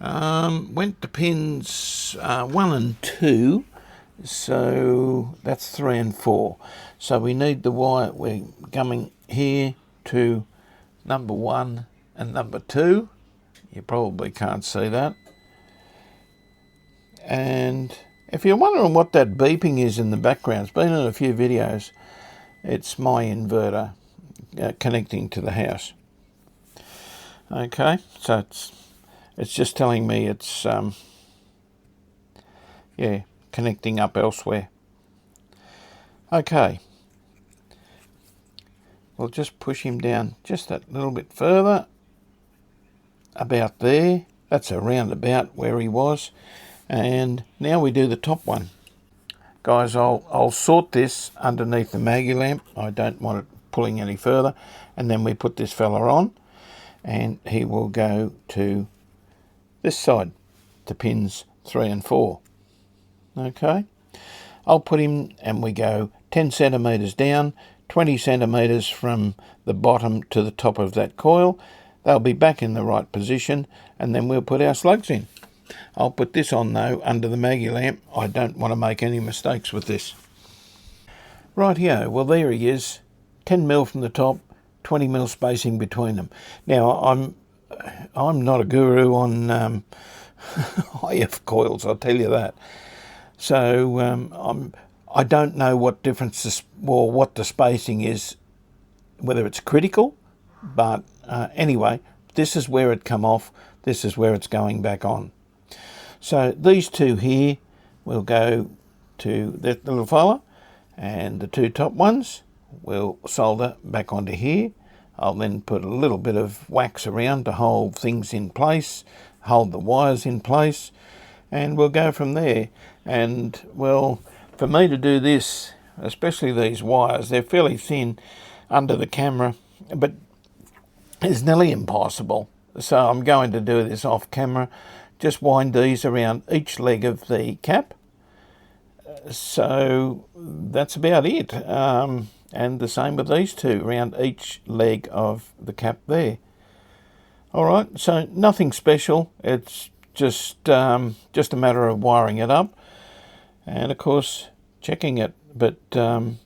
went to pins 1 and 2, so that's 3 and 4. So we need the wire, we're coming here to number 1 and number 2. You probably can't see that. And if you're wondering what that beeping is in the background, it's been in a few videos. It's my inverter connecting to the house. Okay, so it's just telling me it's yeah, connecting up elsewhere. Okay, we'll just push him down just that little bit further, about there. That's around about where he was. And now we do the top one. guys, I'll sort this underneath the Maggie lamp. I don't want it pulling any further. And then we put this fella on, and he will go to this side, to pins 3 and 4. Okay, I'll put him, and we go 10 centimetres down, 20 centimetres from the bottom to the top of that coil. They'll be back in the right position, and then we'll put our slugs in. I'll put this on though under the Maggie lamp. I don't want to make any mistakes with this. Rightio, well there he is, 10mm from the top, 20mm spacing between them. Now I'm not a guru on IF coils, I'll tell you that. So I don't know what difference or what the spacing is, whether it's critical, but anyway, this is where it come off, this is where it's going back on. So these two here will go to that little fella, and the two top ones will solder back onto here. I'll then put a little bit of wax around to hold things in place, hold the wires in place, and we'll go from there. And well, for me to do this, especially these wires, they're fairly thin under the camera, but it's nearly impossible. So I'm going to do this off camera. Just wind these around each leg of the cap. So that's about it. And the same with these two, around each leg of the cap there. All right, so nothing special. It's just a matter of wiring it up, and of course checking it. But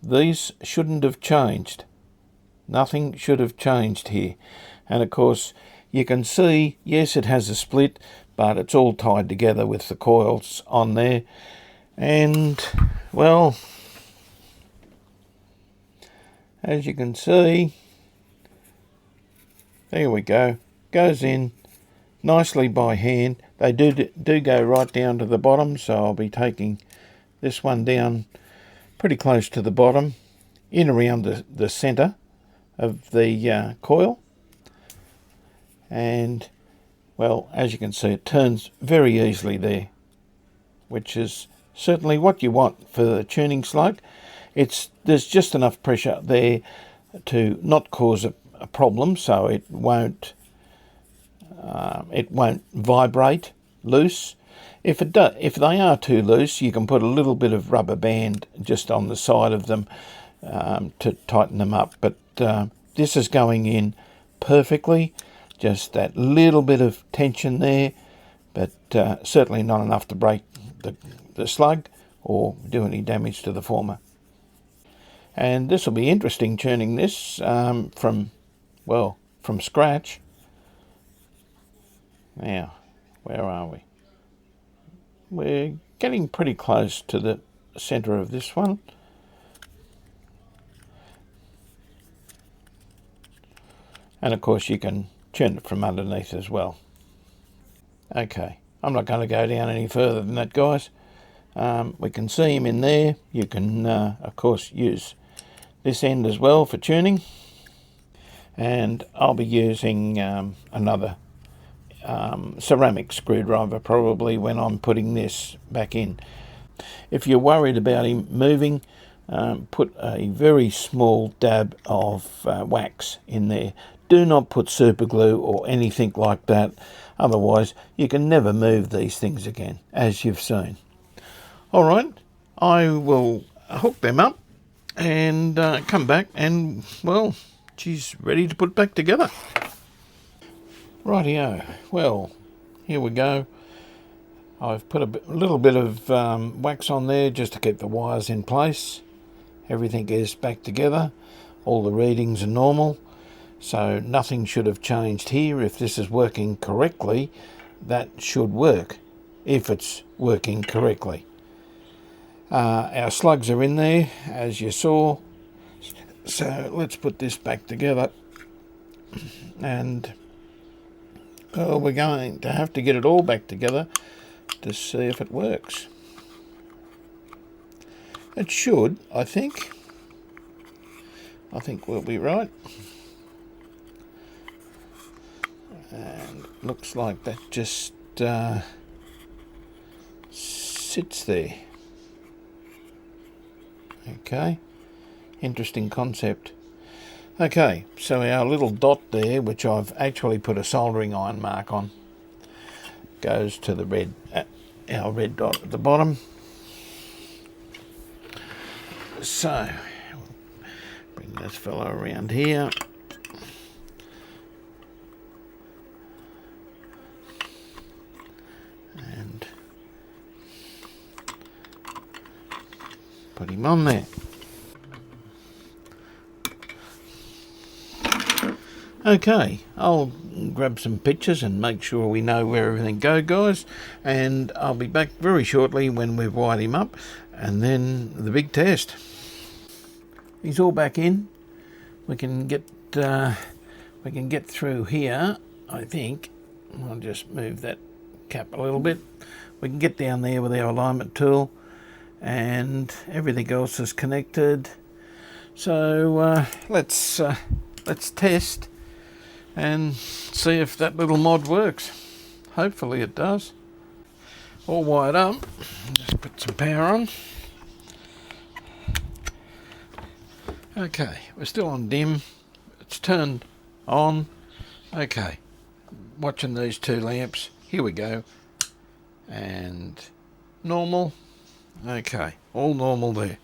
these shouldn't have changed. Nothing should have changed here. And of course you can see, yes, it has a split, but it's all tied together with the coils on there. And well, as you can see, there we go, goes in nicely by hand. They do go right down to the bottom, so I'll be taking this one down pretty close to the bottom, in around the center of the coil. And well, as you can see, it turns very easily there, which is certainly what you want for the tuning slug. There's just enough pressure there to not cause a problem, so it won't vibrate loose. If they are too loose, you can put a little bit of rubber band just on the side of them to tighten them up. But this is going in perfectly. Just that little bit of tension there, but certainly not enough to break the slug or do any damage to the former. And this will be interesting, tuning this from scratch. Now, where are we? We're getting pretty close to the center of this one. And of course you can tune it from underneath as well. Okay, I'm not going to go down any further than that, guys. We can see him in there. You can of course use this end as well for tuning, and I'll be using another ceramic screwdriver probably when I'm putting this back in. If you're worried about him moving, put a very small dab of wax in there. Do not put super glue or anything like that, otherwise you can never move these things again, as you've seen. Alright, I will hook them up and come back and, well, she's ready to put back together. Rightio, well, here we go. I've put a little bit of wax on there just to keep the wires in place. Everything is back together. All the readings are normal. So nothing should have changed here. If this is working correctly, that should work, if it's working correctly. Our slugs are in there, as you saw. So let's put this back together. And well, we're going to have to get it all back together to see if it works. It should, I think. I think we'll be right. And looks like that just sits there. Okay, interesting concept. Okay, so our little dot there, which I've actually put a soldering iron mark on, goes to the red, our red dot at the bottom. So, bring this fellow around here. And put him on there. Okay, I'll grab some pictures and make sure we know where everything goes, guys, and I'll be back very shortly when we've wired him up, and then the big test. He's all back in. We can get through here, I think. I'll just move that cap a little bit. We can get down there with our alignment tool, and everything else is connected. So let's test and see if that little mod works. Hopefully it does. All wired up. Just put some power on. Okay, we're still on dim. It's turned on. Okay, watching these two lamps. Here we go. And normal. Okay, all normal there.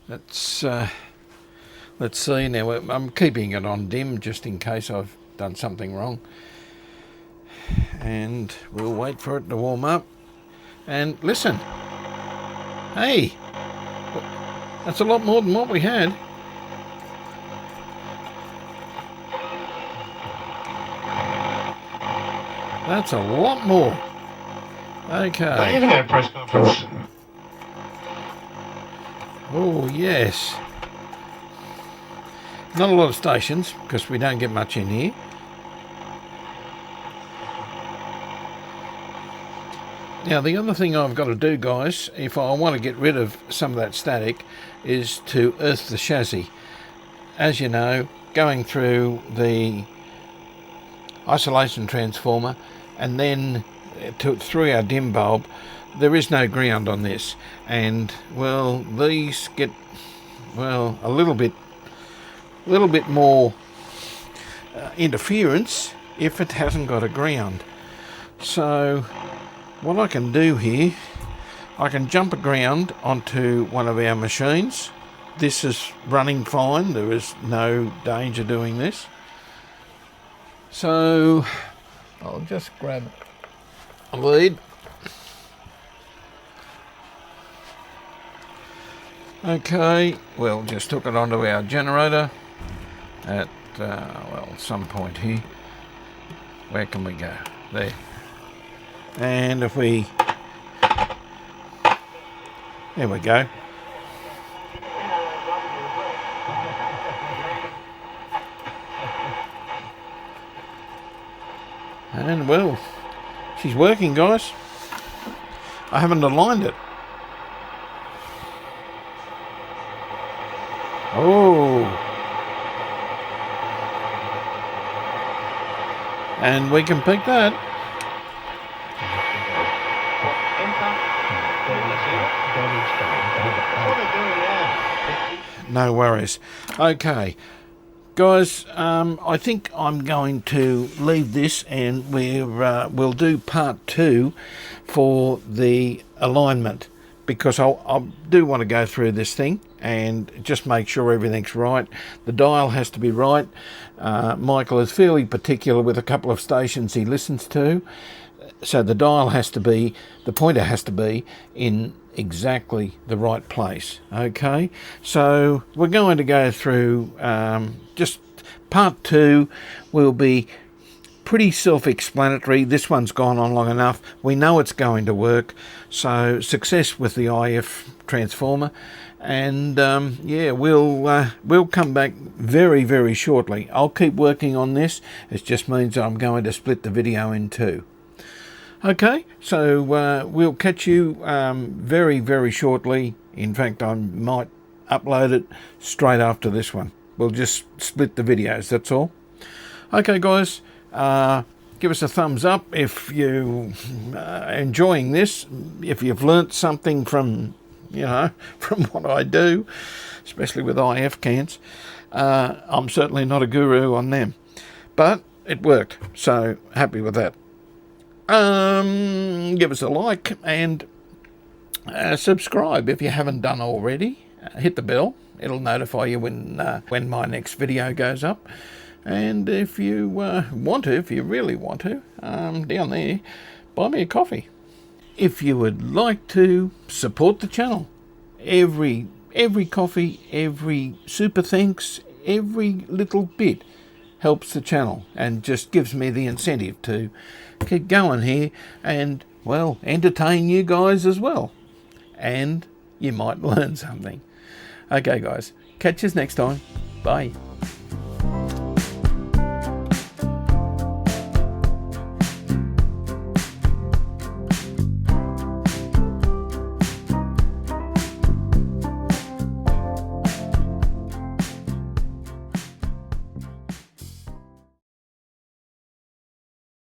Let's see now. I'm keeping it on dim just in case I've done something wrong. And we'll wait for it to warm up. And listen. Hey, that's a lot more than what we had. That's a lot more. Okay. Even at a press conference. Oh, yes. Not a lot of stations, because we don't get much in here. Now, the other thing I've got to do, guys, if I want to get rid of some of that static, is to earth the chassis. As you know, going through the isolation transformer and then through our dim bulb, there is no ground on this. And, well, these get, well, a little bit more interference if it hasn't got a ground. So what I can do here, I can jump a ground onto one of our machines. This is running fine, there is no danger doing this. So I'll just grab a lead. Okay, well, just took it onto our generator at, well, some point here. Where can we go? There. And if we... There we go. And, well, she's working, guys. I haven't aligned it. Oh. And we can pick that. No worries. Okay. Guys, I think I'm going to leave this, and we'll do part 2 for the alignment, because I do want to go through this thing and just make sure everything's right. The dial has to be right. Michael is fairly particular with a couple of stations he listens to, so the dial has to be, the pointer has to be in exactly the right place. Okay, so we're going to go through just part 2 will be pretty self-explanatory. This one's gone on long enough. We know it's going to work. So success with the IF transformer, and yeah, we'll come back very, very shortly. I'll keep working on this. It just means I'm going to split the video in 2. Okay, so we'll catch you very, very shortly. In fact, I might upload it straight after this one. We'll just split the videos, that's all. Okay, guys, give us a thumbs up if you are enjoying this. If you've learnt something from you know, from what I do, especially with IF cans. I'm certainly not a guru on them, but it worked, so happy with that. Give us a like and subscribe if you haven't done already. Hit the bell, it'll notify you when my next video goes up. And if you want to, if you really want to, down there, buy me a coffee. If you would like to support the channel, every coffee, every super thanks, every little bit helps the channel and just gives me the incentive to keep going here and, well, entertain you guys as well. And you might learn something. Okay, guys, catch us next time. Bye.